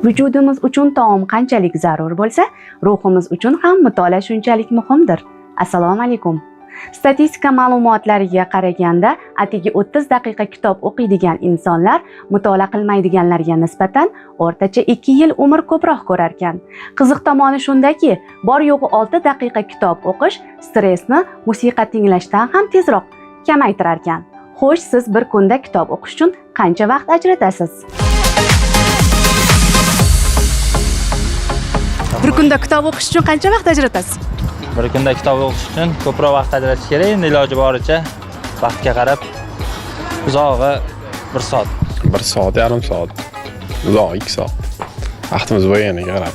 Vujudimiz uchun taom qanchalik zarur bo'lsa, ruhimiz uchun ham mutolaa shunchalik muhimdir. Assalomu alaykum. Statistika ma'lumotlariga qaraganda, atigi 30 daqiqa kitob o'qiydigan insonlar mutolaa qilmaydiganlarga nisbatan o'rtacha 2 yil umr ko'proq ko'rar ekan. Qiziq tomoni shundaki, bor yo'g'i 6 daqiqa kitob o'qish stressni musiqa tinglashdan ham tezroq kamaytirar ekan. Xo'sh, siz bir kunda kitob o'qish uchun qancha vaqt ajratasiz? Bir kunda kitob o'qish uchun qancha vaqt ajratasiz? Bir kunda kitob o'qish uchun ko'proq vaqt ajratish kerak. Endi iloji boricha vaqtga qarab uzog'i 1 soat. 1 soat, yarim soat. Uzog'i 2 soat. Vaqtimiz bo'lganiga qarab.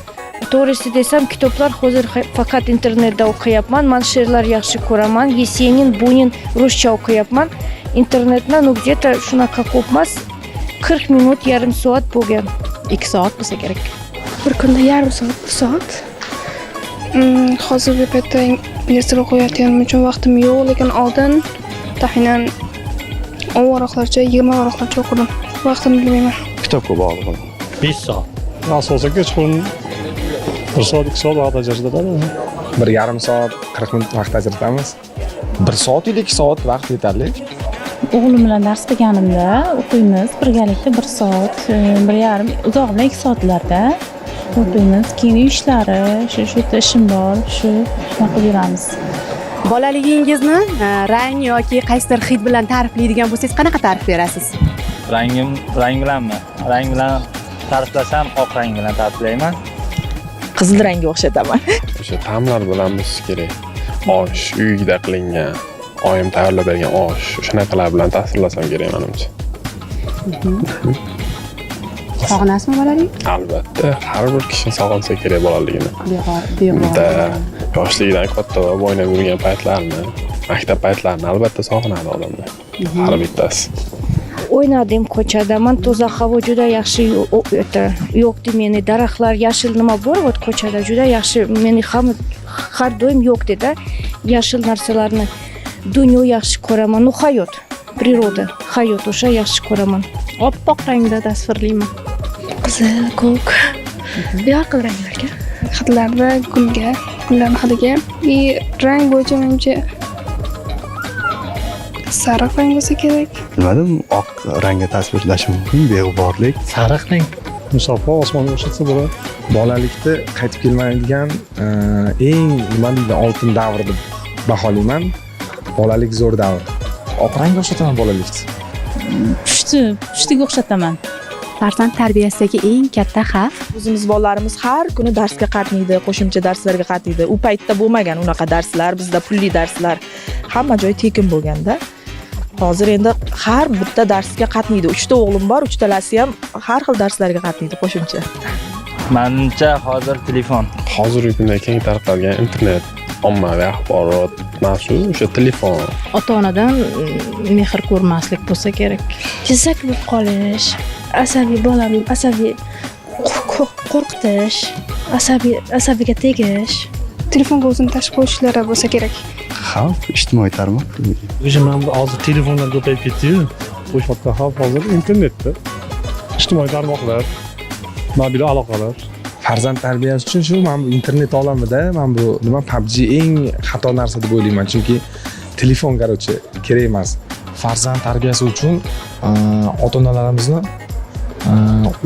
To'g'risi desam, kitoblar hozir faqat internetda o'qiyapman. Men she'rlar yaxshi ko'raman. Yesenin, Bunin ruscha o'qiyapman. Internetda где-то shunaqa ko'p emas. 40 minut, yarim soat bo'lgan. 2 soat bo'lsa kerak. Bir kunda yarim soat, 1 soat. Hozirgi paytda universitet o'qiyotganim uchun vaqtim yo'q, lekin oldin taxminan 10 varaqlarcha, 20 varaqlarcha o'qidim. Vaqtimni bilmayman. Kitobga bog'liq. 5 soat. Asosan kechqurun 1 soat, 2 soat vaqt ajratadi. 1,5 soat, 40 minut vaqt ajratamiz. 1 soat yoki 2 soat vaqt yetarli. O'g'lim bilan dars qilganimda o'qiymiz birgalikda 1 soat, 1,5, uzoq bilan 2 soatlarda o'qiymiz. Keyin ishlari, shu yerda ishim bor, shuna qilib yuramiz. Bolaligingizni rang yoki qaysidir hid bilan ta'riflaydigan bo'lsangiz, qanaqa ta'rif berasiz? Rang bilanmi? Rang bilan ta'riflasam, oq rang bilan ta'riflayman. Qizil rangga o'xshataman. O'sha ta'mlar bilan bo'lsa kerak. Osh, uyda qilingan, oyim tayyorlab bergan osh, shunaqalar bilan ta'sirlasam kerak menimcha. Sog'inasizmi bolalik? Albatta, har bir kishi sog'insa kerak bolaligini. Beg'or. Yoshligidan katta bo'lib o'ynab yurgan paytlarni, maktab paytlarini albatta sog'inadi odamlar. Har bittasi. O'ynadim ko'chada. Men toza havo juda yaxshi yo'qdi meni. Daraxtlar, yashil nima bor, ot ko'chada juda yaxshi. Meni ham har doim yo'qdi da. Yashil narsalarni dunyo yaxshi ko'raman. Nu hayot, priroda, hayot o'sha yaxshi ko'raman. Oppoq rangda tasvirlayman. Qizil, ko'k, yorqin ranglarga, hidlarda gulga, gullarning hidiga. Rang bo'yicha menimcha sariq rang bo'lsa kerak. Bilmadim, oq rangga tasvirlash mumkin, beg'uborlik. Sariq rang musaffo osmonga o'xshatsa bo'ladi. Bolalikda qaytib kelmaydigan eng nima deydi, oltin davr deb baholayman. Bolalik zo'r davr. Oq rangga o'xshataman bolalikni. Pushtiga o'xshataman. Farzand tarbiyasidagi eng katta xavf O'zimiz bolalarimiz har kuni darsga qatnaydi, qo'shimcha darslarga qatnaydi. U paytda bo'lmagan unaqa darslar, bizda pulli darslar, hamma joy tekin bo'lganda. Hozir endi har bitta darsga qatnaydi. 3 ta o'g'lim bor, 3 talasi ham har xil darslarga qatnaydi qo'shimcha. Menimcha hozir telefon. Hozirgi kunda keng tarqalgan internet, ommaviy axborot, mavzu o'sha telefon. Ota-onadan mehr ko'rmaslik bo'lsa kerak. Jizak bo'lib qolish, asabiy bolani asabiy qo'rqitish, asabiga tegish, telefonga o'zini tashib qo'yishlari bo'lsa kerak. Xavf ijtimoiy tarmoq. O'sha mana bu hozir telefonlar ko'payib ketdi-yu. O'sha xavf hozir internetda. Ijtimoiy tarmoqlar, mobil aloqalar. Farzand tarbiyasi uchun shu men bu internet olamida men bu nima PUBG eng xato narsa deb o'ylayman, chunki telefon garochi kerak emas. Farzand tarbiyasi uchun ota-onalarimizni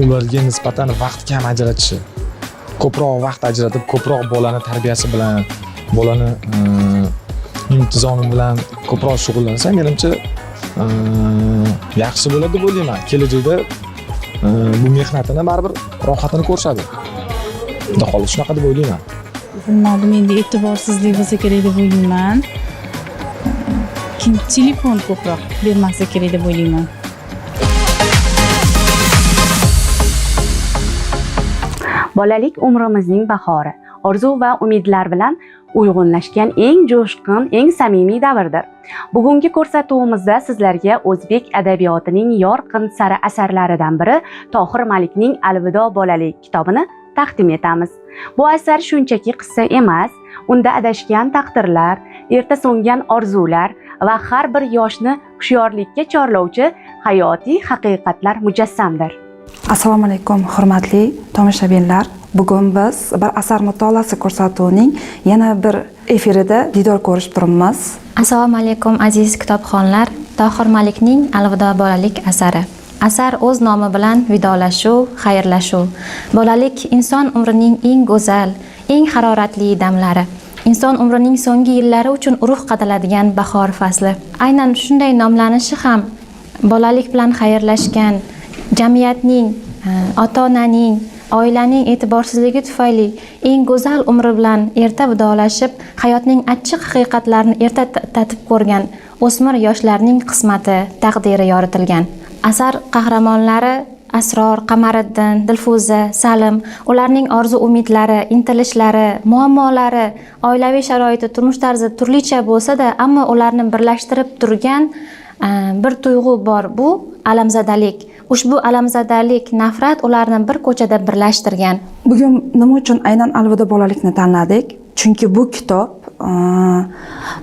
ularga nisbatan vaqt kam ajratishi. Ko'proq vaqt ajratib, ko'proq bolani tarbiyasi bilan, bolani intizomi bilan ko'proq shug'ullansa, menimcha yaxshi bo'ladi deb o'ylayman. Kelajakda bu mehnatini baribir rohatini ko'rishadi. Xudo xohlasa shunaqa deb o'ylayman. Bilmadim, endi e'tiborsizlik bo'lsa kerak deb o'ylayman. Telefon ko'proq bermasa kerak deb o'ylayman. Bolalik umrimizning bahori, orzu va umidlar bilan uyg'unlashgan eng jo'shqin, eng samimiy davrdir. Bugungi ko'rsatuvimizda sizlarga o'zbek adabiyotining yorqin sari asarlaridan biri Tohir Malikning Alvido bolalik kitobini taqdim etamiz. Bu asar shunchaki qissa emas, unda adashgan taqdirlar, erta so'ngan orzular va har bir yoshni hushyorlikka chorlovchi hayotiy haqiqatlar mujassamdir. Assalomu alaykum, hurmatli tomoshabinlar. Bugun biz bir asar mutolaasi ko'rsatuvining yana bir efirida diydor ko'rishib turibmiz. Assalomu alaykum aziz kitobxonlar. Tohir Malikning Alvido bolalik asari. Asar o'z nomi bilan vidolashuv, xayrlashuv. Bolalik inson umrining eng go'zal, eng haroratli damlari. Inson umrining so'nggi yillari uchun urug' qadaladigan bahor fasli. Aynan shunday nomlanishi ham bolalik bilan xayrlashgan jamiyatning, ota-onaning, oilaning e'tiborsizligi tufayli eng go'zal umri bilan erta vidolashib, hayotning achchiq haqiqatlarini erta tatib ko'rgan o'smir yoshlarning qismati, taqdiri yoritilgan. Asar qahramonlari Asror, Qamariddin, Dilfuza, Salim, ularning orzu-umidlari, intilishlari, muammolari, oilaviy sharoiti, turmush tarzi turlicha bo'lsa-da, ammo ularni birlashtirib turgan bir tuyg'u bor, bu alamzadalik. Ushbu alamzadalik, nafrat ularni bir ko'chada birlashtirgan. Bugun nima uchun aynan Alvido bolalikni tanladik? Chunki bu kitob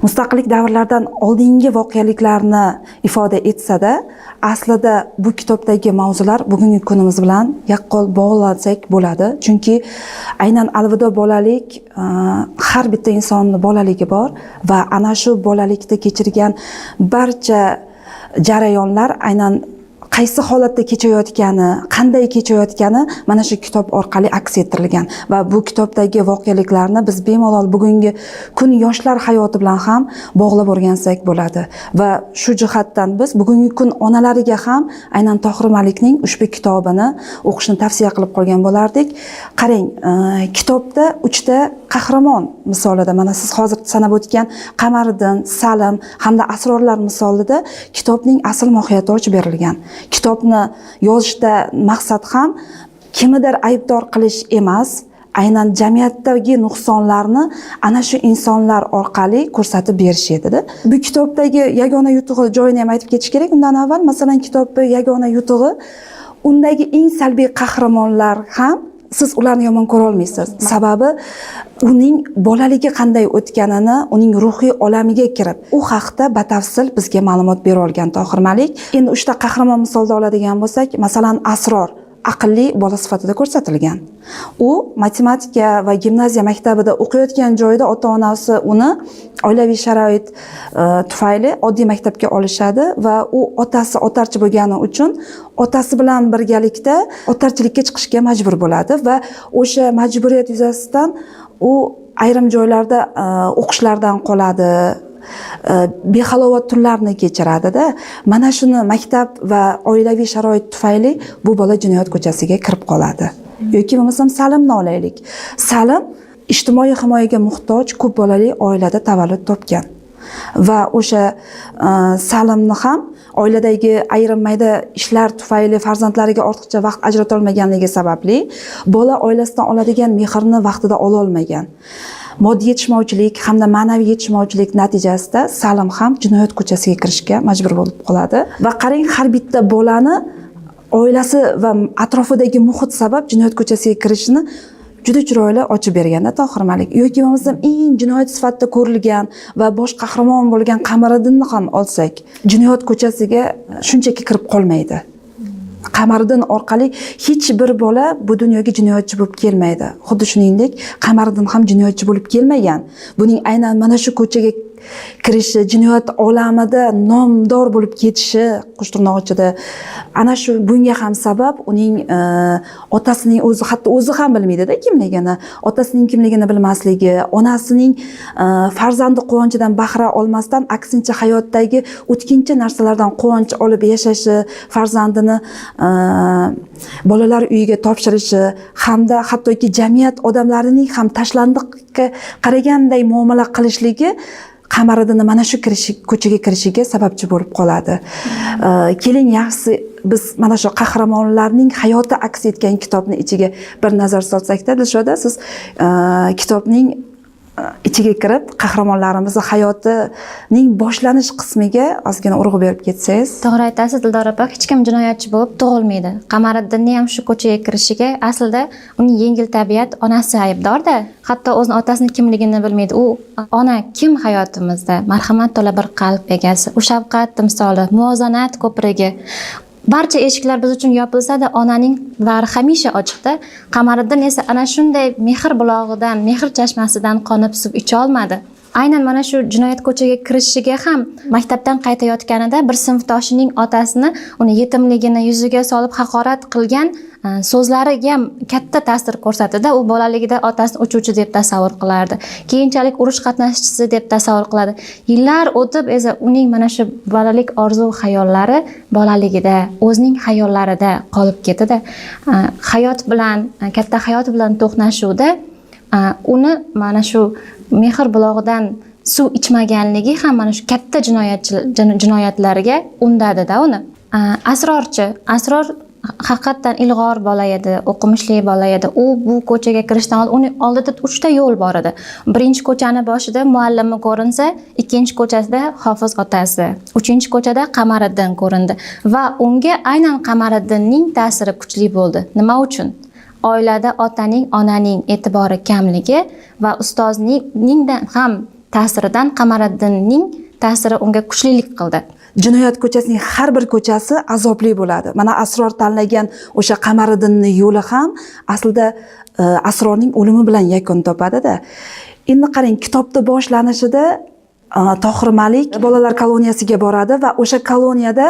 mustaqillik davrlaridan oldingi voqeliklarni ifoda etsa-da, aslida bu kitobdagi mavzular bugungi kunimiz bilan yaqqol bog'lasak bo'ladi. Chunki aynan Alvido bolalik har bitta insonning bolaligi bor va ana shu bolalikda kechirgan barcha jarayonlar aynan qaysi holatda kechayotgani, qanday kechayotgani mana shu kitob orqali aks ettirilgan va bu kitobdagi voqeliklarni biz bemalol bugungi kun yoshlar hayoti bilan ham bog'lab o'rgansak bo'ladi va shu jihatdan biz bugungi kun onalariga ham aynan Tohir Malikning ushbu kitobini o'qishni tavsiya qilib qolgan bo'lardik. Qarang, kitobda 3 ta qahramon misolida, mana siz hozir sanab o'tgan Qamariddin, Salim hamda Asrorlar misolida kitobning asl mohiyati ochib berilgan. Kitobni yozishda maqsad ham kimnidir aybdor qilish emas, aynan jamiyatdagi nuqsonlarni ana shu insonlar orqali ko'rsatib berish edi-da. Bu kitobdagi yagona yutug'i joyini ham aytib ketish kerak. Undan avval masalan kitobning yagona yutug'i undagi eng salbiy qahramonlar ham siz ularni yomon ko'ra olmaysiz. Sababi uning bolaligi qanday o'tganini, uning ruhiy olamiga kirib, u haqda batafsil bizga ma'lumot bera olgan Tohir Malik. Endi 3 ta qahramon misolda oladigan bo'lsak, masalan Asror aqlli bola sifatida ko'rsatilgan. U matematika va gimnaziya maktabida o'qiyotgan joyida ota-onasi uni oilaviy sharoit tufayli oddiy maktabga olishadi va u otasi otarchi bo'lgani uchun otasi bilan birgalikda otarchilikka chiqishga majbur bo'ladi va o'sha majburiyat yuzasidan u ayrim joylarda o'qishlardan qoladi, behalovat tunlarni kechiradi-da. Mana shuni maktab va oilaviy sharoit tufayli bu bola jinoyat ko'chasiga kirib qoladi. Yoki bo'lmasam Salimni olaylik. Salim ijtimoiy himoyaga muhtoj ko'p bolali oilada tavallud topgan. Va o'sha Salimni ham oiladagi ayrim mayda ishlar tufayli farzandlariga ortiqcha vaqt ajrata olmaganligi sababli bola oilasidan oladigan mehrni vaqtida ola olmagan. Moddiy yetishmovchilik hamda ma'naviy yetishmovchilik natijasida Salim ham jinoyat ko'chasiga kirishga majbur bo'lib qoladi. Va qarang, har bitta bolani oilasi va atrofidagi muhit sabab jinoyat ko'chasiga kirishini juda chiroyli ochib berganda Tohir Malik. Yoki bo'lmasam eng jinoyat sifatida ko'rilgan va bosh qahramon bo'lgan Qamariddinni ham olsak, jinoyat ko'chasiga shunchaki kirib qolmaydi. Qamariddin orqali hech bir bola bu dunyoga jinoyatchi bo'lib kelmaydi. Xuddi shuningdek, Qamariddin ham jinoyatchi bo'lib kelmagan. Buning aynan mana shu ko'chaga kirishi, jinoyat olamida nomdor bo'lib ketishi Qo'shtirnoq ichida ana shu bunga ham sabab uning otasining o'zi, hatto o'zi ham bilmaydi-da kimligini, otasining kimligini bilmasligi, onasining farzandi quvonchidan bahra olmasdan aksincha hayotdagi o'tkinchi narsalardan quvonch olib yashashi, farzandini bolalar uyiga topshirishi hamda hattoki jamiyat odamlarining ham tashlandiqqa qaraganday muomala qilishligi Qamariddinni mana shu ko'chaga kirishiga sababchi bo'lib qoladi. Keling, yaxshisi biz mana shu qahramonlarning hayoti aks etgan kitobni ichiga bir nazar solsak-da, Dilshoda, siz kitobning ichiga kirib qahramonlarimizni hayotining boshlanish qismiga ozgina urg'u berib ketsangiz. To'g'ri aytasiz Dildora opa, hech kim jinoyatchi bo'lib tug'ilmaydi. Qamariddinning ham shu ko'chaga kirishiga aslida uning yengil tabiat onasi aybdor-da. Hatto o'zini otasini kimligini bilmaydi. U ona kim hayotimizda? Marhamat to'la bir qalb egasi, u shafqat timsoli, muvozanat ko'prigi. barcha eshiklar biz uchun yopilsa-da, onaning bari hamisha ochiqda. Qamariddin esa ana shunday mehr bulog'idan, mehr chashmasidan qonib suv icha olmadi. Aynan mana shu jinoyat ko'chaga kirishiga ham maktabdan qaytayotganida bir sinfdoshining otasini uni yetimligini yuziga solib haqorat qilgan so'zlariga ham katta ta'sir ko'rsatdi. U bolaligida otasini uchuvchi deb tasavvur qilardi. Keyinchalik urush qatnashchisi deb tasavvur qiladi. Yillar o'tib esa uning mana shu bolalik orzu hayollari bolaligida, o'zining hayollarida qolib ketdi. Hayot bilan, katta hayot bilan to'qnashuvda uni mana shu mehr bulog'idan suv ichmaganligi ham mana shu katta jinoyatlarga undadi-da uni. Asror haqiqatdan ilg'or bola edi, o'qimishli bola edi. U bu ko'chaga kirishdan oldin uni oldida 3 ta yo'l bor edi. Birinchi ko'chani boshida muallimi ko'rinsa, ikkinchi ko'chasida Hofiz otasi, uchinchi ko'chada Qamariddin ko'rindi va unga aynan Qamariddinning ta'siri kuchli bo'ldi. Nima uchun? Oilada otaning, onaning e'tibori kamligi va ustozning ham ta'siridan Qamariddinning ta'siri unga kuchlilik qildi. Jinoyat ko'chasining har bir ko'chasi azobli bo'ladi. Mana Asror tanlagan o'sha Qamariddinning yo'li ham aslida Asrorning o'limi bilan yakun topadi-da. Endi qarang, kitobda boshlanishida Tohir Malik bolalar koloniyasiga boradi va o'sha koloniyada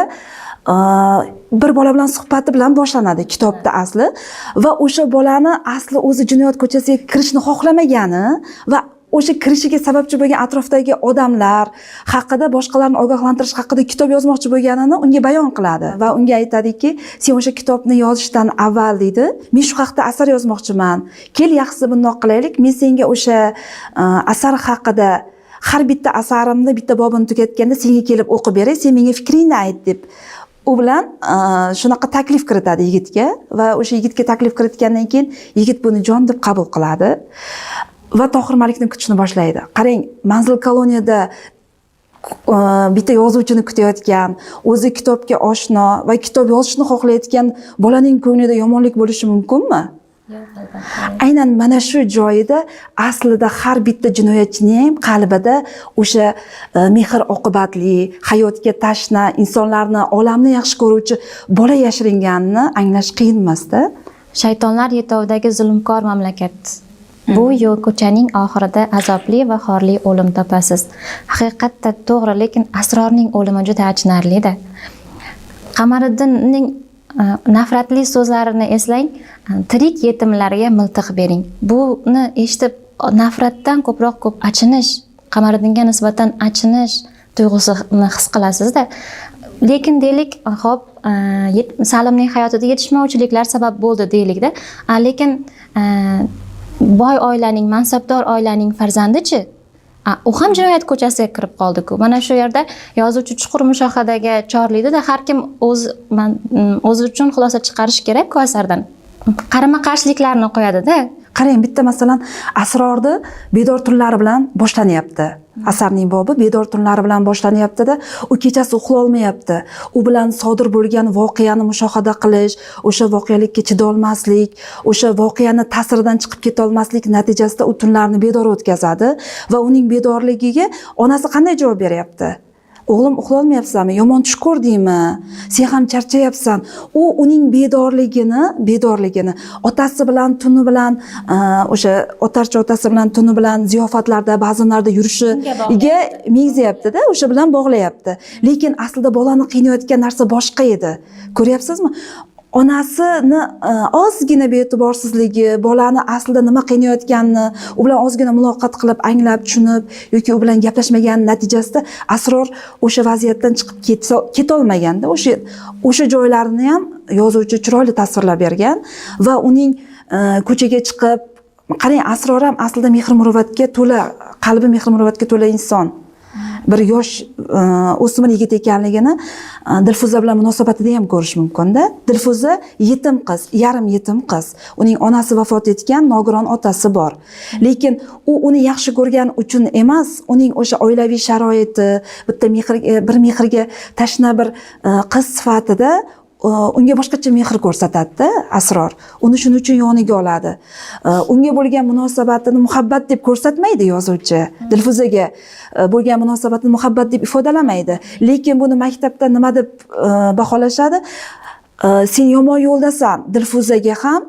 bir bola bilan suhbati bilan boshlanadi kitobda asli va o'sha bolani asli o'zi jinoyat ko'chasiga kirishni xohlamagani va o'sha kirishiga sababchi bo'lgan atrofdagi odamlar haqida, boshqalarni ogohlantirish haqida kitob yozmoqchi bo'lganini unga bayon qiladi va unga aytadiki, sen o'sha kitobni yozishdan avval deydi, men shu haqida asar yozmoqchiman. Kel, yaxshisi bundoq qilaylik, men senga o'sha asar haqida har bitta asarimni bitta bobini tugatganda senga kelib o'qib beray, sen menga fikringni ayt deb u bilan shunaqa taklif kiritadi yigitga va o'sha yigitga taklif kiritgandan keyin yigit buni jon deb qabul qiladi va Tohir Malikni kutishni boshlaydi. Qarang, Manzil koloniyada bitta yozuvchini kutayotgan, o'zi kitobga oshno va kitob yozishni xohlayotgan bolaning ko'nglida yomonlik bo'lishi mumkinmi? Aynan mana shu joyida aslida har bitta jinoyatchining ham qalbida o'sha mehr oqibatli, hayotga tashna, insonlarni, olamni yaxshi ko'ruvchi bola yashiringanini anglash qiyin emasda. Shaytonlar yetovidagi zulmkor mamlakat. Bu yo'l ko'chaning oxirida azobli va xorli o'lim topasiz. Haqiqatda to'g'ri, lekin Asrorning o'limi juda achinarli-da. Qamariddinning nafratli so'zlarini eslang, tirik yetimlarga miltiq bering. Buni eshitib nafratdan ko'proq achinish, Qamariddinga nisbatan achinish tuyg'usini his qilasizda. Lekin deylik, xo'p, Salimning hayotida yetishmovchiliklar sabab bo'ldi deylikda. Lekin boy oilaning, mansabdor oilaning farzandichi? U ham jinoyat ko'chasiga kirib qoldi-ku. Mana shu yerda yozuvchi chuqur mushohadaga chorlaydi-da, har kim o'zi uchun xulosa chiqarish kerak-ku asardan. Qarama-qarshiliklarni qo'yadi-da. Qarang, bitta masalan Asrorni bedor tunlari bilan boshlanyapti. Asarning bobi bedor tunlari bilan boshlanyapti-da, u kechasi uxlolmayapti. U bilan sodir bo'lgan voqeani mushohada qilish, o'sha voqelikka chidolmaslik, o'sha voqeani ta'siridan chiqib keta olmaslik natijasida u tunlarni bedor o'tkazadi va uning bedorligiga onasi qanday javob beryapti? O'g'lim, uxlolmayapsanmi? Yomon tush ko'rdingmi? Sen ham charchayapsan. U uning bedorligini otasi bilan tuni bilan o'sha otarchi otasi bilan tuni bilan ziyofatlarda, ba'zanlarda yurishiga mengzayapti-da, o'sha bilan bog'layapti. Lekin aslida bolani qiynayotgan narsa boshqa edi. Ko'ryapsizmi? Onasini ozgina be'tiborsizligi, bolani aslida nima qiynayotganini u bilan ozgina muloqot qilib, anglab, tushunib yoki u bilan gaplashmagan natijasida Asror o'sha vaziyatdan chiqib keta olmaganda, o'sha joylarini ham yozuvchi chiroyli tasvirlab bergan va uning ko'chaga chiqib, qarang, Asror ham aslida mehr-muruvvatga to'la, qalbi mehr-muruvvatga to'la inson. Bir yosh o'smir yigit ekanligini Dilfuza bilan munosabatida ham ko'rish mumkin-da. Dilfuza yetim qiz, yarim yetim qiz. Uning onasi vafot etgan, nogiron otasi bor. Lekin u uni yaxshi ko'rgan uchun emas, uning o'sha oilaviy sharoiti, bitta mehrga tashna bir qiz sifatida unga boshqacha mehr ko'rsatadi Asror. Uni shuning uchun yoniga oladi. Unga bo'lgan munosabatini muhabbat deb ko'rsatmaydi yozuvchi. Dilfuzaga bo'lgan munosabatni muhabbat deb ifodalamaydi. Lekin buni maktabda nima deb baholashadi? Sen yomon yo'ldasan. Dilfuzaga ham,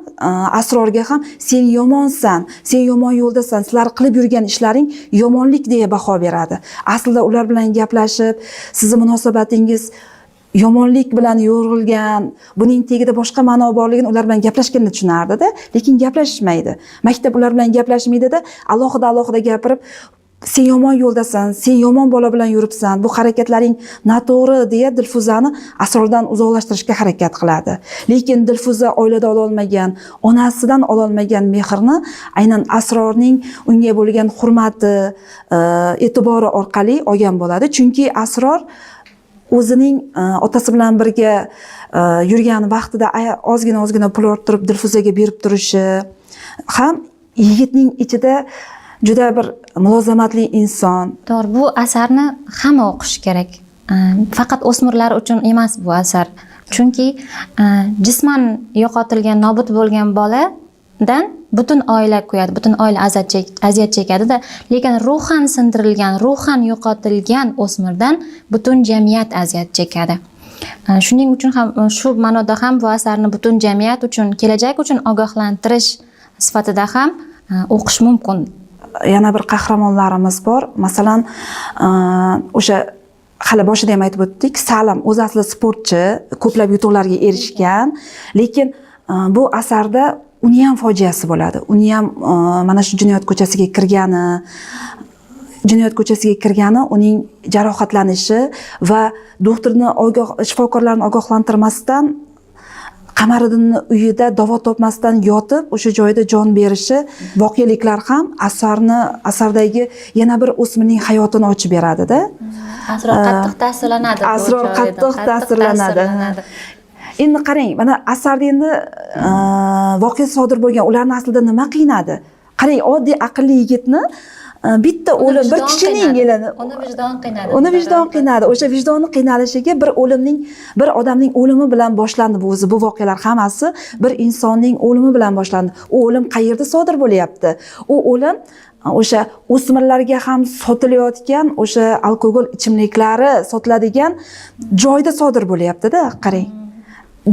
Asrorga ham sen yomonsan, sen yomon yo'ldasan. Sizlar qilib yurgan ishlaring yomonlik deya baho beradi. Aslida ular bilan gaplashib, sizning munosabatingiz yomonlik bilan yo'rilgan, buning tagida boshqa ma'no borligini ular bilan gaplashganda tushunardi-da, lekin gaplashmaydi. Maktab ular bilan gaplashmaydi-da, alohida gapirib, sen yomon yo'ldasan, sen yomon bola bilan yuribsan, bu harakatlaring noto'g'ri deya Dilfuzani Asrordan uzoqlashtirishga harakat qiladi. Lekin Dilfuza oilada ololmagan, onasidan ololmagan mehrni aynan Asrorning unga bo'lgan hurmati, e'tibori orqali olgan bo'ladi. Chunki Asror o'zining otasi bilan birga yurgan vaqtida ozgina pul orttirib Dilfuzaga berib turishi ham yigitning ichida juda bir mulozamatli inson. To'g'ri, bu asarni hamma o'qishi kerak. Faqat o'smirlar uchun emas bu asar. Chunki jisman yo'qotilgan, nobud bo'lgan boladan butun oila kuyadi, butun oila aziyat chekadi-da, lekin ruhan sindirilgan, ruhan yo'qotilgan o'smirdan butun jamiyat aziyat chekadi. Shuning uchun ham shu ma'noda ham bu asarni butun jamiyat uchun, kelajak uchun ogohlantirish sifatida ham o'qish mumkin. Yana bir qahramonlarimiz bor. Masalan, o'sha hali boshida ham aytib o'tdik, Salim o'zi aslida sportchi, ko'plab yutuqlarga erishgan, lekin bu asarda uni ham fojiasi bo'ladi. Uni ham mana shu jinoyat ko'chasiga kirgani, uning jarohatlanishi va shifokorlarni ogohlantirmasdan Qamariddinni uyida davo topmasdan yotib, o'sha joyda jon berishi, voqeliklar ham asardagi yana bir o'smirning hayotini ochib beradi-da. Asror qattiq ta'sirlanadi. Asror qattiq ta'sirlanadi. Endi qarang, mana asarda endi voqea sodir bo'lgan, ularni aslida nima qiynadi? Qarang, oddiy aqlli yigitni bitta o'lim, bir kishining elini, uni vijdon qiynadi. Uni vijdon qiynadi. O'sha vijdoni qiynalishiga bir odamning o'limi bilan boshlandi. Bu voqealar hammasi bir insonning o'limi bilan boshlandi. U o'lim qayerda sodir bo'lyapti? U o'lim o'sha o'smirlarga ham sotilayotgan o'sha alkogol ichimliklari sotiladigan joyda sodir bo'lyapti-da, qarang.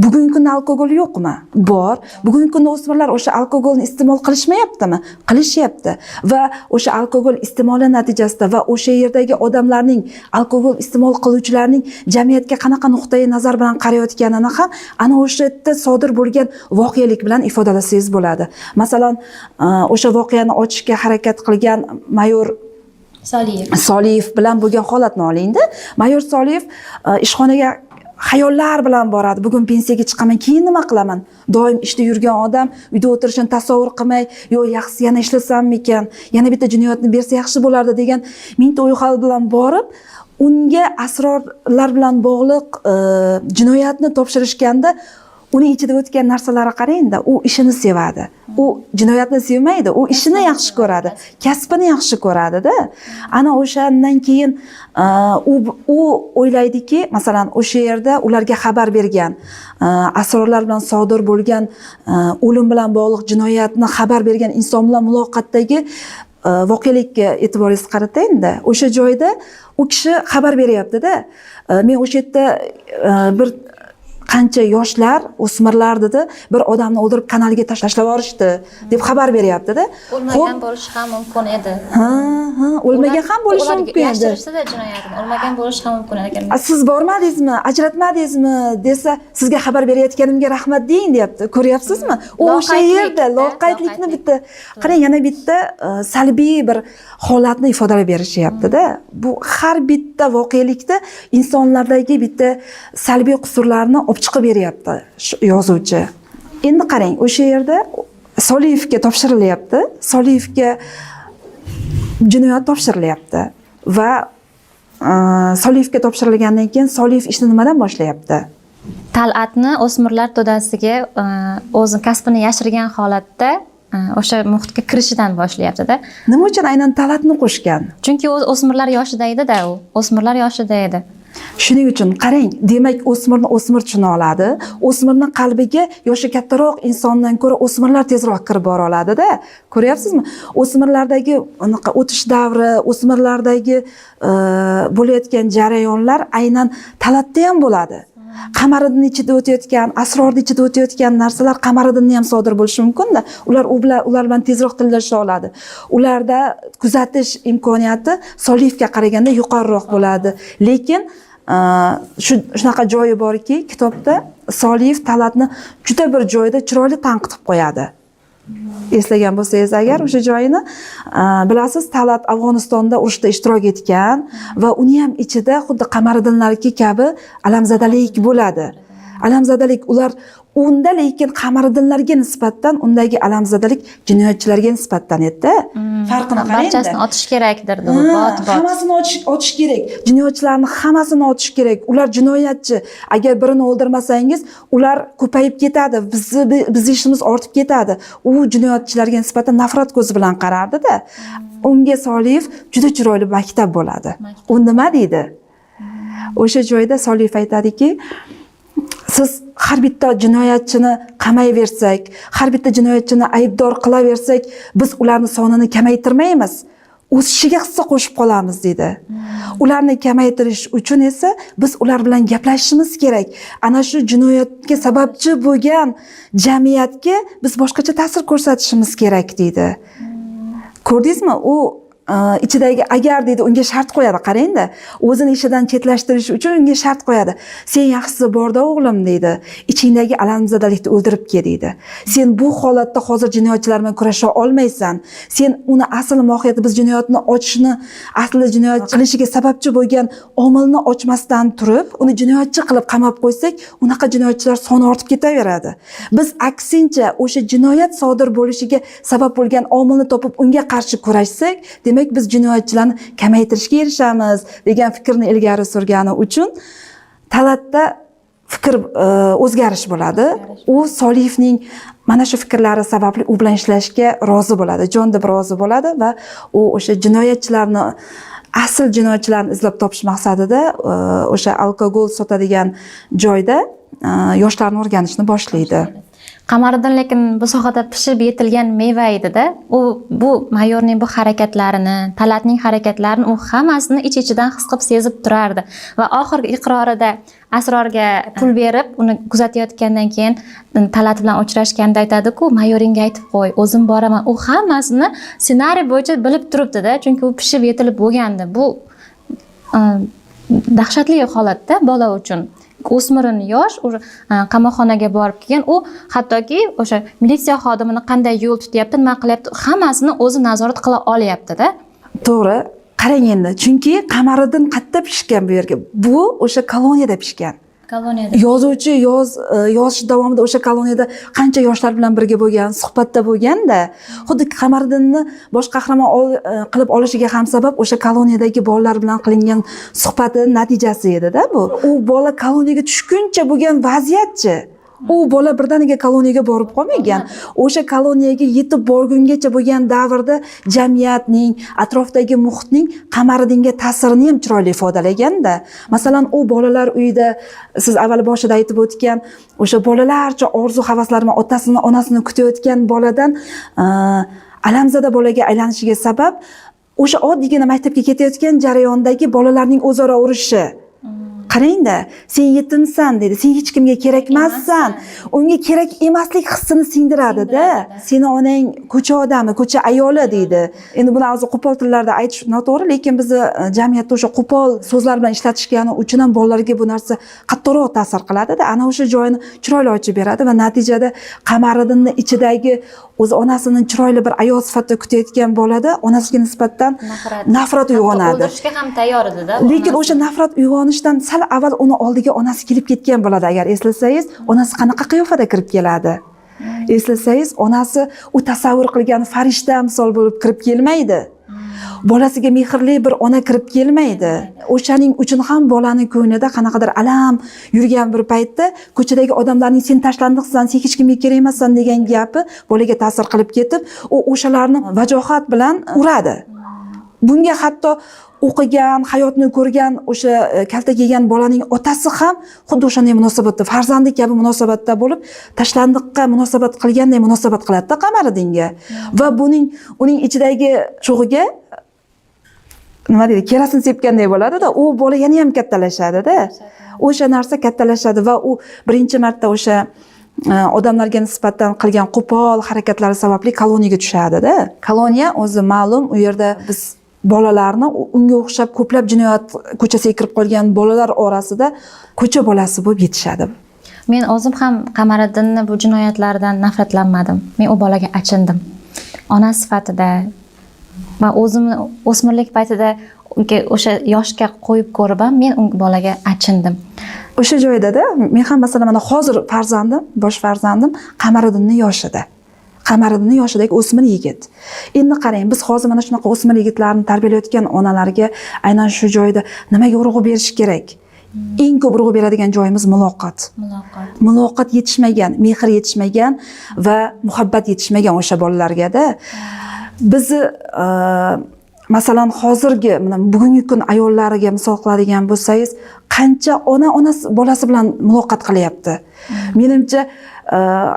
Bugungi kunda alkogol yo'qmi? Bor. Bugungi kunda o'smirlar o'sha alkogolni iste'mol qilishmayaptimi? Qilishyapti. Va o'sha alkogol iste'moli natijasida va o'sha yerdagi odamlarning, alkogol iste'mol qiluvchilarning jamiyatga qanaqa nuqtai nazar bilan qarayotganini ham ana o'sha yerda sodir bo'lgan voqelik bilan ifodalasangiz bo'ladi. Masalan, o'sha voqeani ochishga harakat qilgan mayor Soliyev bilan bo'lgan holatni olingda. Mayor Soliyev ishxonaga xayollar bilan boradi. Bugun pensiyaga chiqaman, keyin nima qilaman? Doim ishda yurgan odam uyda o'tirishini tasavvur qilmay, yo yaxshi yana ishlasammikan, yana bitta jinoyatni bersa yaxshi bo'lardi degan mingta o'y-xayol bilan borib, unga asrorlar bilan bog'liq jinoyatni topshirishganda uning ichida o'tgan narsalarga qarangda, u ishini sevadi. U jinoyatni sevmaydi, u ishini yaxshi ko'radi, kasbini yaxshi ko'radi-da. Ana o'shandan keyin u o'ylaydiki, masalan, o'sha yerda ularga xabar bergan, asrorlar bilan sodir bo'lgan o'lim bilan bog'liq jinoyatni xabar bergan inson bilan muloqotdagi voqelikka e'tiboringizni qaratayda. O'sha joyda u kishi xabar beryapti-da. Men o'sha yerda bir qancha yoshlar, o'smirlar dedi, bir odamni o'ldirib kanalga tashlab yuborishdi deb xabar beryapti-da. O'lmagan bo'lishi ham mumkin edi. O'lmagan ham bo'lishi mumkin edi. Yashirishda jinoyatni, o'lmagan bo'lishi ham mumkin ekan. Siz bormadingizmi, ajratmadingizmi desa, sizga xabar berayotganimga rahmat deng, deyapti. Ko'ryapsizmi? U o'sha yerda loqaydlikni bitta, qarang, yana bitta salbiy bir holatni ifodalab berishyapti-da. Bu har bitta voqelikda insonlardagi bitta salbiy qusurlarni chiqib beryapti yozuvchi. Endi qarang, o'sha yerda Soliyevga topshirilyapti. Soliyevga jinoyat topshirilyapti va Soliyevga topshirilgandan keyin Soliyev ishni nimadan boshlayapti? Tal'atni o'smirlar to'dasiga o'zi kasbini yashirgan holatda o'sha muhitga kirishidan boshlayapti-da. Nima uchun aynan Tal'atni qo'shgan? Chunki o'smirlar yoshida edi-da, u o'smirlar yoshida edi. Shuning uchun qarang, demak o'smirni o'smir tushuna oladi. O'smirning qalbiga yoshi kattaroq insondan ko'ra o'smirlar tezroq kirib bora oladi-da. Ko'ryapsizmi? O'smirlardagi unaqa o'tish davri, o'smirlardagi bo'layotgan jarayonlar aynan talatda ham bo'ladi. Qamariddin ichida o'tayotgan, asrorning ichida o'tayotgan narsalar Qamariddinni ham sodir bo'lishi mumkin-da. Ular bilan tezroq tillasha oladi. Ularda kuzatish imkoniyati Soliyevga qaraganda yuqoriroq bo'ladi. Lekin shunaqa joyi borki, kitobda Soliyev Talatni juda bir joyda chiroyli tanqid qo'yadi. Eslagan bo'lsangiz agar o'sha joyini, bilasiz, Talat Afg'onistonda urushda ishtirok etgan va uni ham ichida xuddi Qamariddinlarga kabi alamzadalik bo'ladi. Alamzadalik ular unda, lekin Qamariddinlarga nisbatan undagi alamzadalik jinoyatchilarga nisbatan edi. Farqini qarang. Barchasini otish kerakdir, hammasini otish kerak. Jinoyatchilarni hammasini otish kerak. Ular jinoyatchi. Agar birini o'ldirmasangiz, ular ko'payib ketadi. Biz ishimiz ortib ketadi. U jinoyatchilarga nisbatan nafrat ko'zi bilan qarardi-da. Unga Soliyev juda chiroyli maktab bo'ladi. U nima deydi? O'sha joyda Soliyev aytadiki, siz har bitta jinoyatchini qamayversak, har bitta jinoyatchini aybdor qilaversak, biz ularning sonini kamaytirmaymiz. O'sishiga hissa qo'shib qolamiz dedi. Ularni kamaytirish uchun esa biz ular bilan gaplashishimiz kerak. Ana shu jinoyatga sababchi bo'lgan jamiyatga biz boshqacha ta'sir ko'rsatishimiz kerak dedi. Ko'rdingizmi? U ichidagi agar deydi unga shart qo'yadi, qarangda, o'zini ishidan chetlashtirish uchun unga shart qo'yadi. Sen yaxshisi borda o'g'lim deydi, ichingdagi alamzadalikni o'ldirib kel deydi. Sen bu holatda hozir jinoyatchilar bilan kurasha olmaysan. Sen uni asl mohiyati, biz jinoyatni ochishni, asli jinoyat qilishiga sababchi bo'lgan omilni ochmasdan turib, uni jinoyatchi qilib qamab qo'ysak, unaqa jinoyatchilar soni ortib ketaveradi. Biz aksincha o'sha jinoyat sodir bo'lishiga sabab bo'lgan omilni topib unga qarshi kurashsak, demak biz jinoyatchilarni kamaytirishga erishamiz degan fikrni ilgari surgani uchun Talatda fikr o'zgarish bo'ladi. U Soliyevning mana shu fikrlari sababli u bilan ishlashga rozi bo'ladi, jon deb rozi bo'ladi va u o'sha jinoyatchilarni, asl jinoyatchilarni izlab topish maqsadida o'sha alkogol sotadigan joyda yoshlarni o'rganishni boshlaydi. Qamariddin lekin bu sohada pishib yetilgan meva edi-da. Bu mayorning bu harakatlarini, Talatning harakatlarini u hammasini ich-ichidan his qilib sezib turardi va oxirgi iqrorida Asrorga pul berib, uni kuzatayotgandan keyin Talat bilan uchrashganda aytadi-ku, mayoringga aytib qo'y, o'zim boraman. U hammasini ssenariy bo'yicha bilib turibdi-da, chunki u pishib yetilib bo'lgandi. Bu dahshatli holatda bola uchun. O'smirini yosh qamoqxonaga borib kelgan, u hattoki o'sha militsiya xodimini qanday yo'l tutyapti, nima qilyapti, hammasini o'zi nazorat qila olyapti-da. To'g'ri. Qarang endi, chunki Qamariddin qayerda pishgan bu yerga? Bu o'sha koloniyada pishgan. Koloniyada. Yozuvchi yozish davomida o'sha koloniyada qancha yoshlar bilan birga bo'lgan, suhbatda bo'lganda, xuddi Qamariddinni bosh qahramon qilib olishiga ham sabab o'sha koloniyadagi bolalar bilan qilingan suhbati natijasi edi-da bu. U bola koloniyaga tushguncha bo'lgan vaziyatchi. U bola birdaniga koloniyaga borib qolmagan. O'sha koloniyaga yetib borgungacha bo'lgan davrda jamiyatning, atrofdagi muhitning Qamariddinga ta'sirini ham chiroyli ifodalagan-da. Masalan, u bolalar uyida siz avval boshida aytib o'tgan, o'sha bolalarcha orzu-havaslar bilan otasini, onasini kutayotgan boladan alamzada bolaga aylanishiga sabab o'sha oddiygina maktabga ketayotgan jarayondagi bolalarning o'zaro urushi. Qarangda, sen yetimsan dedi, sen hech kimga kerakmassan. Unga kerak emaslik hissini singdiradi-da. Seni onang ko'cha odami, ko'cha ayoli deydi. Endi buni hozir qo'pol tillarda aytish noto'g'ri, lekin bizni jamiyatda o'sha qo'pol so'zlar bilan ishlatishgani uchun ham bolalarga bu narsa qattiqroq ta'sir qiladi-da. Ana o'sha joyini chiroyli ochib beradi va natijada Qamariddinning ichidagi o'z onasini chiroyli bir ayol sifatida kutayotgan bolada onasiga nisbatan nafrat uyg'onadi. O'ldirishga ham tayyor edi-da. Lekin o'sha nafrat uyg'onishdan sal avval uni oldiga onasi kelib ketgan bo'ladi. Agar eslasangiz, onasi qanaqa qiyofada kirib keladi? Eslasangiz, onasi u tasavvur qilgan farishta misol bo'lib kirib kelmaydi. Bolasiga mehrli bir ona kirib kelmaydi. O'shaning uchun ham bolaning ko'nglida qanaqadir alam yurgan bir paytda ko'chadagi odamlarning sen tashlandiqsan, sen hech kimga kerak emassan degan gapi bolaga ta'sir qilib ketib, u o'shalarni vajohat bilan uradi. Bunga hatto o'qigan, hayotni ko'rgan o'sha kaltak yegan bolaning otasi ham xuddi o'shanday munosabatda, farzandi kabi munosabatda bo'lib, tashlandiqqa munosabat qilganday munosabat qiladi-da Qamariddinga. Va uning ichidagi cho'g'iga nima deydi, kerosin sepganday bo'ladi-da, u bola yana ham kattalashadi-da. O'sha narsa kattalashadi va u birinchi marta o'sha odamlarga nisbatan qilgan qo'pol harakatlari sababli koloniyaga tushadi-da. Koloniya o'zi ma'lum, u yerda biz bolalarni unga o'xshab ko'plab jinoyat ko'chasiga kirib qolgan bolalar orasida ko'cha bolasi bo'lib yetishadi. Men o'zim ham Qamariddinni bu jinoyatlaridan nafratlanmadim. Men u bolaga achindim. Ona sifatida va o'zimni o'smirlik paytida o'sha yoshga qo'yib ko'rib ham men u bolaga achindim. O'sha joyda-da men ham masalan mana hozir bosh farzandim Qamariddinning yoshida. Qamariddinning yoshidagi o'smir yigit. Endi qarang, biz hozir mana shunaqa o'smir yigitlarni tarbiyalayotgan onalarga aynan shu joyda nimaga urg'u berish kerak? Eng ko'p urg'u beradigan joyimiz muloqot. Muloqot yetishmagan, mehr yetishmagan va muhabbat yetishmagan o'sha bolalarga-da. Bizni masalan hozirgi bugungi kun ayollariga misol qiladigan bo'lsangiz, qancha ona bolasi bilan muloqot qilyapti. Menimcha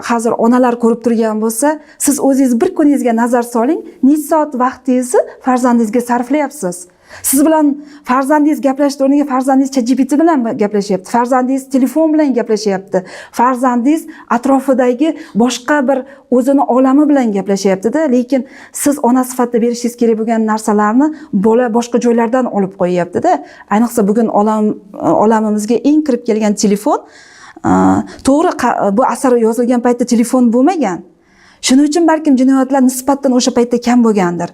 hozir onalar ko'rib turgan bo'lsa, siz o'zingiz bir kuningizga nazar soling, necha soat vaqtingizni farzandingizga sarflayapsiz. Siz bilan farzandingiz gaplashishni o'rniga farzandingiz ChatGPT bilan gaplashyapti. Farzandingiz telefon bilan gaplashyapti. Farzandingiz atrofidagi boshqa bir o'zini olami bilan gaplashyapti-da, lekin siz ona sifatida berishingiz kerak bo'lgan narsalarni bola boshqa joylardan olib qo'yyapti-da. Ayniqsa bugun olamimizga eng kirib kelgan telefon, to'g'ri bu asar yozilgan paytda telefon bo'lmagan. Shuning uchun balkim jinoyatlar nisbatan o'sha paytda kam bo'lgandir.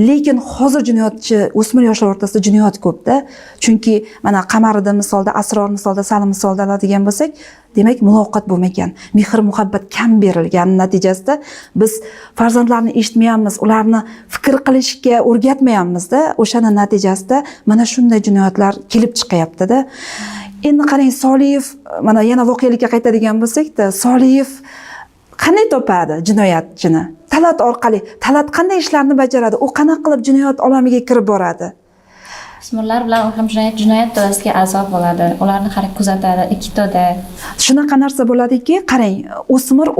Lekin hozir jinoyatchi o'smir yoshlar o'rtasida jinoyat ko'p-da. Chunki mana Qamariddin misolda, Asror misolda, Salim misolda oladigan bo'lsak, demak muloqot bo'lmagan, mehr muhabbat kam berilgan natijasida biz farzandlarni eshitmayapmiz, ularni fikr qilishga o'rgatmayapmiz-da. O'shani natijasida mana shunday jinoyatlar kelib chiqyapti-da. Endi qarang, Soliyev, mana yana voqelikka qaytadigan bo'lsak-da, Soliyev qanday topadi jinoyatchini? Talat orqali. Talat qanday ishlarni bajaradi? U qanaqa qilib jinoyat olamiga kirib boradi? O'smirlar bilan u ham jinoyat to'dasiga a'zo bo'ladi. Ularni har kuzatadi, ikkitoda. Shunaqa narsa bo'ladiki, qarang,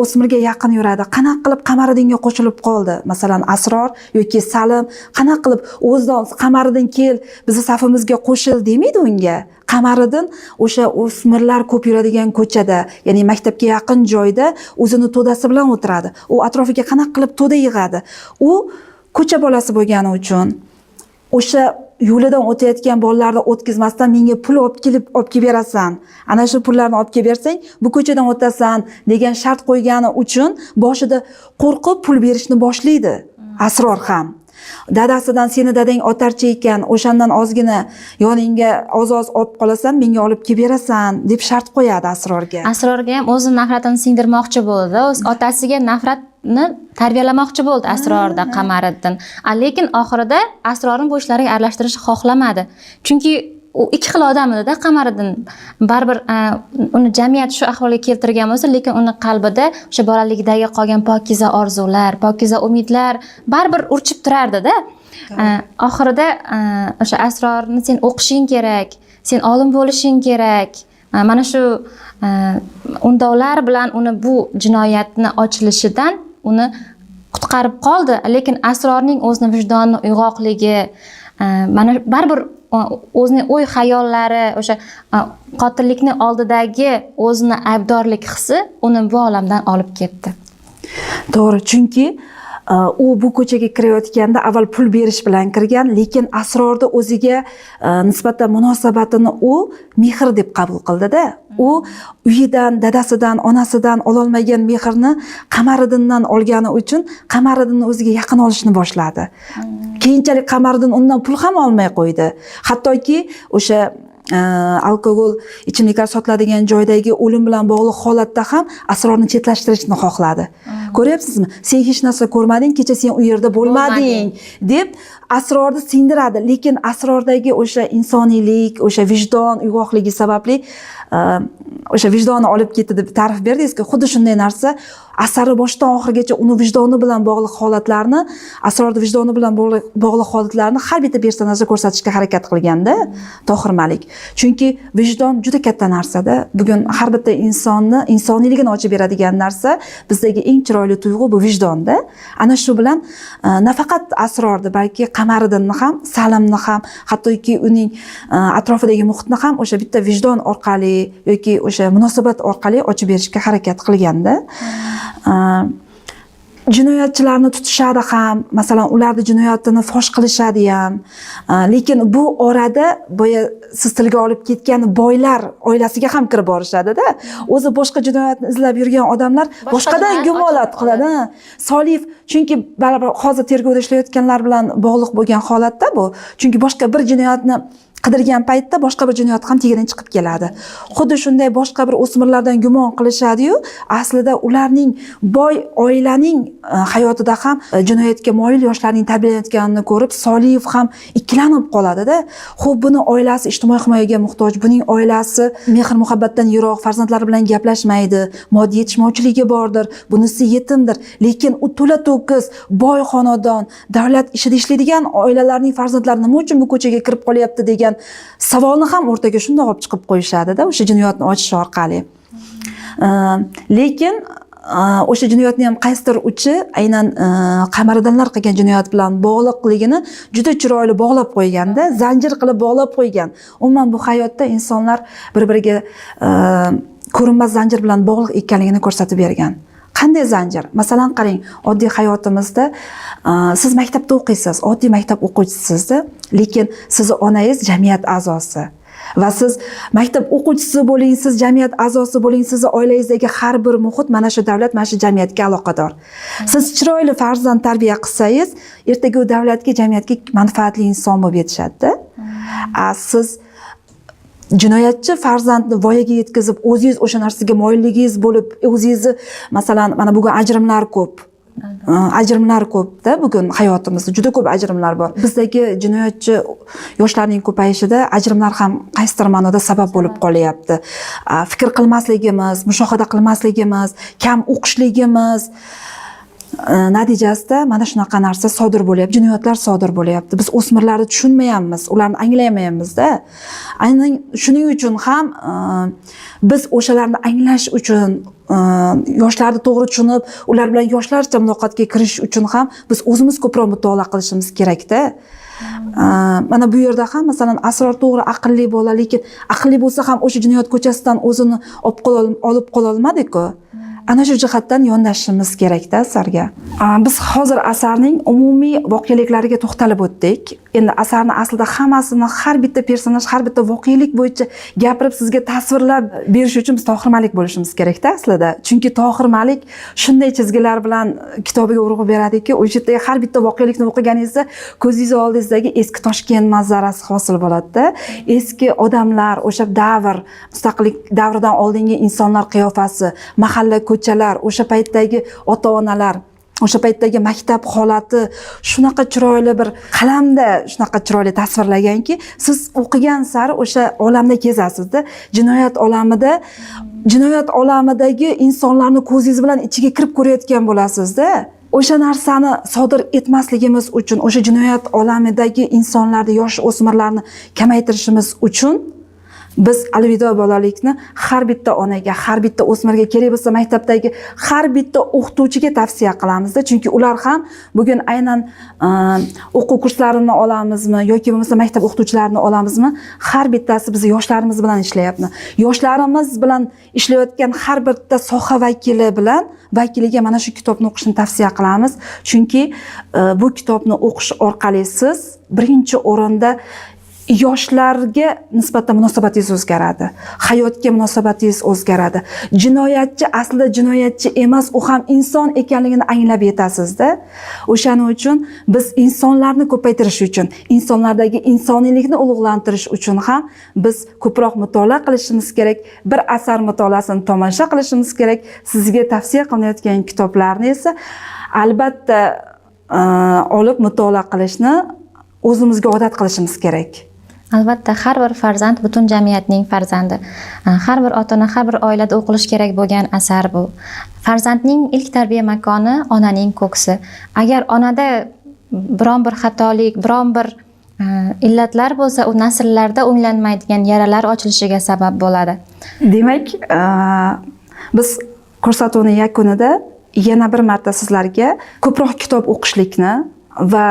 o'smirga yaqin yuradi. Qanaqa qilib Qamariddinga qo'shilib qoldi? Masalan, Asror yoki Salim qanaqa qilib o'zidan Qamariddin kel, bizni safimizga qo'shil demaydi unga. Qamariddin o'sha o'smirlar ko'p yuradigan ko'chada, ya'ni maktabga yaqin joyda o'zini to'dasi bilan o'tiradi. U atrofiga qanaqa qilib to'da yig'adi? U ko'cha bolasi bo'lgani uchun o'sha yo'lidan o'tayotgan bolalarni o'tkazmasdan menga pul olib kelib berasan. Ana shu pullarni olib kelib bersang, bu ko'chadan o'tasan degan shart qo'ygani uchun boshida qo'rqib pul berishni boshlaydi Asror ham. Dadasidan seni dadang otarchi ekan, o'shandan ozgina yoningga oz-oz olib qolasan, menga olib kelib berasan deb shart qo'yadi Asrorga. Asrorga ham o'z nafratini singdirmoqchi bo'ldi. O'z otasiga nafratni tarbiyalamoqchi bo'ldi Asrorda Qamariddin. Lekin oxirida Asrorni bu ishlarga aralashtirishni xohlamadi. Chunki u ikki xil odam edi-da Qamariddin. Baribir uni jamiyat shu ahvolga keltirgan bo'lsa, lekin uni qalbida o'sha bolalikdagi qolgan pokiza orzular, pokiza umidlar baribir urchib turardi-da. Oxirida o'sha Asrorni sen o'qishing kerak, sen olim bo'lishing kerak. Mana shu undovlar bilan uni bu jinoyatni ochilishidan uni qutqarib qoldi. Lekin Asrorning o'zini vijdoni uyg'oqligi, mana baribir o'zining o'y hayollari, o'sha qotillikni oldidagi o'zini aybdorlik hissi uni bu olamdan olib ketdi. To'g'ri, chunki u bu ko'chaga kirayotganda avval pul berish bilan kirgan, lekin Asrorda o'ziga nisbatan munosabatini u mehr deb qabul qildi-da. U uyidan, dadasidan, onasidan ololmagan mehrni Qamariddindan olgani uchun Qamariddinni o'ziga yaqin olishni boshladi. Keyinchalik Qamariddin undan pul ham olmay qo'ydi. Hattoki o'sha alkogol ichimliklar sotiladigan joydagi o'lim bilan bog'liq holatda ham Asrorni chetlashtirishni xohladi. Ko'ryapsizmi? Sen hech narsa ko'rmading, kecha sen u yerda bo'lmading deb Asrorni singdiradi. Lekin Asrordagi o'sha insoniylik, o'sha vijdon uyg'oqligi sababli o'sha vijdonni olib ketdi deb ta'rif berdingiz-ku, xuddi shunday narsa asari boshdan oxirigacha uni vijdoni bilan bog'liq holatlarni, asrorni vijdoni bilan bog'liq holatlarni har bitta personajda ko'rsatishga harakat qilganda Tohir Malik. Chunki vijdon juda katta narsada. Bugun har bitta insonni insoniyligini ochib beradigan narsa, bizdagi eng chiroyli tuyg'u bu vijdonda. Ana shu bilan nafaqat asrorni, balki Qamariddinni ham, Salimni ham, hattoki uning atrofidagi muhitni ham o'sha bitta vijdon orqali yoki o'sha munosabat orqali ochib berishga harakat qilganda jinoyatchilarni tutishadi ham, masalan, ularni jinoyatini fosh qilishadi ham. Lekin bu orada boya siz tilga olib ketgan boylar oilasiga ham kirib borishadi-da. O'zi boshqa jinoyatni izlab yurgan odamlar boshqadan gumonat qiladi. Soliyev chunki baribir hozir tergovda ishlayotganlar bilan bog'liq bo'lgan holatda bu. Chunki boshqa bir jinoyatni qidirgan paytda boshqa bir jinoyat ham tegidan chiqib keladi. Xuddi shunday boshqa bir o'smirlardan gumon qilishadi-yu, aslida ularning boy oilaning hayotida ham jinoyatga moyil yoshlarning tarbiyalanayotganini ko'rib, Soliyev ham ikkilanib qoladi-da. Xo'p, buni oilasi ijtimoiy himoyaga muhtoj, buning oilasi mehr-muhabbatdan yiroq, farzandlari bilan gaplashmaydi, moddiy yetishmovchiligi bordir, bunisi yetimdir. Lekin u to'la to'kis boy xonadon, davlat ishida ishlaydigan oilalarning farzandlari nima uchun bu ko'chaga kirib qolyapti degan savolni ham o'rtaga shundoq olib chiqib qo'yishadi-da, o'sha jinoyatni ochish orqali. Lekin o'sha jinoyatning ham qaysidir uchi aynan Qamariddinlar qilgan jinoyat bilan bog'liqligini juda chiroyli bog'lab qo'yganda, zanjir qilib bog'lab qo'ygan. Umuman bu hayotda insonlar bir-biriga ko'rinmas zanjir bilan bog'liq ekanligini ko'rsatib bergan. Qanday zanjir? Masalan, qarang, oddiy hayotimizda siz maktabda o'qiysiz, oddiy maktab o'quvchisizda, lekin sizni onangiz jamiyat a'zosi. Va siz maktab o'quvchisi bo'ling, siz jamiyat a'zosi bo'ling, sizni oilangizdagi har bir muhit mana shu davlat, mana shu jamiyatga aloqador. Siz chiroyli farzand tarbiya qilsangiz, ertaga u davlatga, jamiyatga manfaatli inson bo'lib yetishadi-da. Siz jinoyatchi farzandni voyaga yetkazib, o'zingiz o'sha narsaga moyilligingiz bo'lib, o'zingizni masalan, mana bugun ajrimlar ko'p. Ajrimlar ko'p-da bugun hayotimizda juda ko'p ajrimlar bor. Bizdagi jinoyatchi yoshlarning ko'payishida ajrimlar ham qaysidir ma'noda sabab bo'lib qolyapti. Fikr qilmasligimiz, mushohada qilmasligimiz, kam o'qishligimiz natijasida mana shunaqa narsa sodir bo'lyapti, jinoyatlar sodir bo'lyapti. Biz o'smirlarni tushunmayapmiz, ularni anglaymayapmiz-da. Aynan shuning uchun ham biz o'shalarni anglash uchun, yoshlarni to'g'ri tushunib, ular bilan yoshlarcha muloqotga kirish uchun ham biz o'zimiz ko'proq mutolaa qilishimiz kerak-da. Mana bu yerda ham masalan Asror to'g'ri aqlli bola, lekin aqlli bo'lsa ham o'sha jinoyat ko'chasidan o'zini olib qola olmadi-ku. Ana shu jihatdan yondashishimiz kerak-da asarga. Biz hozir asarning umumiy voqealiklariga to'xtalib o'tdik. Endi asarni aslida hammasini har bitta personaj, har bitta voqelik bo'yicha gapirib sizga tasvirlab berish uchun biz Tohir Malik bo'lishimiz kerak-da aslida. Chunki Tohir Malik shunday chizgilar bilan kitobiga urg'u beradiki, o'sha yerdagi har bitta voqelikni o'qiganingizda ko'zingiz oldingizdagi eski Toshkent manzarasi hosil bo'ladi-da. Eski odamlar, o'sha davr, mustaqillik davridan oldingi insonlar qiyofasi, mahalla ko'chalar, o'sha paytdagi ota-onalar, o'sha paytdagi maktab holati shunaqa chiroyli bir qalamda shunaqa chiroyli tasvirlaganki, siz o'qigan sari o'sha olamda kezasiz-da. Jinoyat olamidagi insonlarni ko'zingiz bilan ichiga kirib ko'rayotgan bo'lasiz-da. O'sha narsani sodir etmasligimiz uchun, o'sha jinoyat olamidagi insonlarni, yosh o'smirlarni kamaytirishimiz uchun biz alvido bolalikni har bitta onaga, har bitta o'smirga, kerak bo'lsa maktabdagi har bitta o'qituvchiga tavsiya qilamizda. Chunki ular ham bugun aynan o'quv kurslarini olamizmi yoki bo'lmasa maktab o'qituvchilarini olamizmi, har bittasi biz yoshlarimiz bilan ishlayapti. Yoshlarimiz bilan ishlayotgan har bitta soha vakiliga mana shu kitobni o'qishni tavsiya qilamiz. Chunki bu kitobni o'qish orqali siz birinchi o'rinda yoshlarga nisbatan munosabatingiz o'zgaradi. Hayotga munosabatingiz o'zgaradi. Jinoyatchi aslida jinoyatchi emas, u ham inson ekanligini anglab yetasiz-da. O'shaning uchun biz insonlarni ko'paytirish uchun, insonlardagi insoniylikni ulug'lantirish uchun ham biz ko'proq mutolaa qilishimiz kerak. Bir asar mutolaasini tomosha qilishimiz kerak. Sizga tavsiya qilinayotgan kitoblarni esa albatta olib mutolaa qilishni o'zimizga odat qilishimiz kerak. Albatta, har bir farzand butun jamiyatning farzandi. Har bir ota-ona, har bir oilada o'qilishi kerak bo'lgan asar bu. Farzandning ilk tarbiya makoni onaning ko'ksi. Agar onada biron bir xatolik, biron bir illatlar bo'lsa, u nasllarda o'nglanmaydigan yaralar ochilishiga sabab bo'ladi. Demak, biz ko'rsatuvni yakunida yana bir marta sizlarga ko'proq kitob o'qishlikni va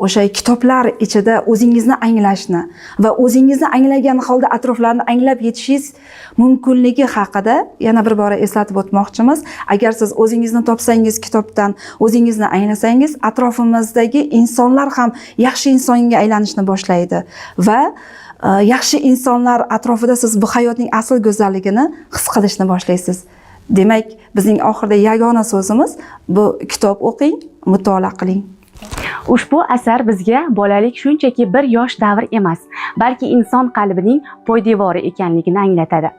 o'sha kitoblar ichida o'zingizni anglashni va o'zingizni anglagan holda atroflarni anglab yetishingiz mumkinligi haqida yana bir bora eslatib o'tmoqchimiz. Agar siz o'zingizni topsangiz kitobdan, o'zingizni anglasangiz, atrofimizdagi insonlar ham yaxshi insonga aylanishni boshlaydi va yaxshi insonlar atrofida siz bu hayotning asl go'zalligini his qilishni boshlaysiz. Demak, bizning oxirida yagona so'zimiz bu: kitob o'qing, mutolaa qiling. Ushbu asar bizga bolalik shunchaki bir yosh davr emas, balki inson qalbining poydevori ekanligini anglatadi.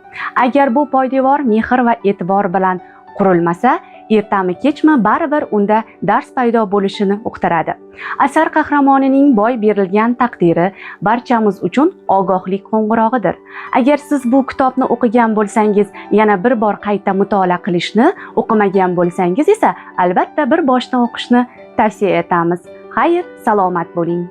Agar bu poydevor mehr va e'tibor bilan qurilmasa, ertami kechmi baribir unda dars paydo bo'lishini uqtiradi. Asar qahramonining boy berilgan taqdiri barchamiz uchun ogohlik qo'ng'irog'idir. Agar siz bu kitobni o'qigan bo'lsangiz, yana bir bor qayta mutolaa qilishni, o'qimagan bo'lsangiz esa albatta bir boshdan o'qishni tavsiya etamiz. Xayr, salomat bo'ling.